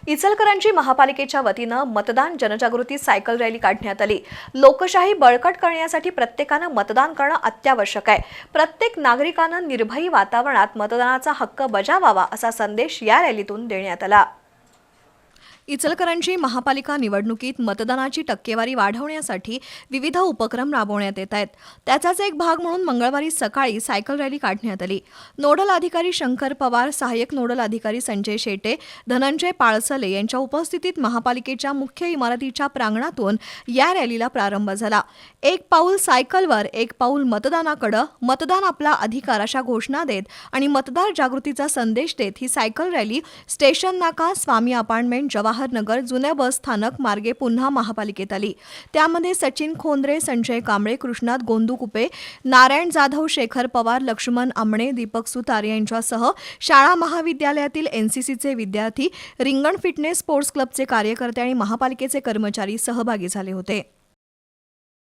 इचलकरंजी महापालिकेच्या वतीनं मतदान जनजागृती सायकल रॅली काढण्यात आली। लोकशाही बळकट करण्यासाठी प्रत्येकानं मतदान करणं अत्यावश्यक आहे। प्रत्येक नागरिकानं निर्भयी वातावरणात मतदानाचा हक्क बजावावा असा संदेश या रॅलीतून देण्यात आला। इचलकरंजी महापालिका निवडणुकीत मतदानाची टक्केवारी वाढवण्यासाठी विविध उपक्रम राबवण्यात येत आहेत। त्याचाच एक भाग म्हणून मंगळवारी सकाळी सायकल रॅली काढण्यात आली। नोडल अधिकारी शंकर पवार, सहाय्यक नोडल अधिकारी संजय शेटे, धनंजय पाळसले यांच्या उपस्थितीत महापालिकेच्या मुख्य इमारतीच्या प्रांगणातून या रॅलीला प्रारंभ झाला। एक पाऊल सायकलवर, एक पाऊल मतदानाकडे, मतदान आपला अधिकार अशा घोषणा देत आणि मतदार जागृतीचा संदेश देत ही सायकल रॅली स्टेशन नाका, स्वामी अपार्टमेंट, जवाहर नगर, जुन्या बस स्थानक मार्गे पुन्हा महापालिकेत आली। त्यामध्ये सचिन खोंद्रे, संजय कांबळे, कृष्णात गोंदू कुपे, नारायण जाधव, शेखर पवार, लक्ष्मण आमणे, दीपक सुतार यांच्यासह शाळा महाविद्यालयातील एनसीसीचे विद्यार्थी, रिंगण फिटनेस स्पोर्ट्स क्लबचे कार्यकर्ते आणि महापालिकेचे कर्मचारी सहभागी झाले होते।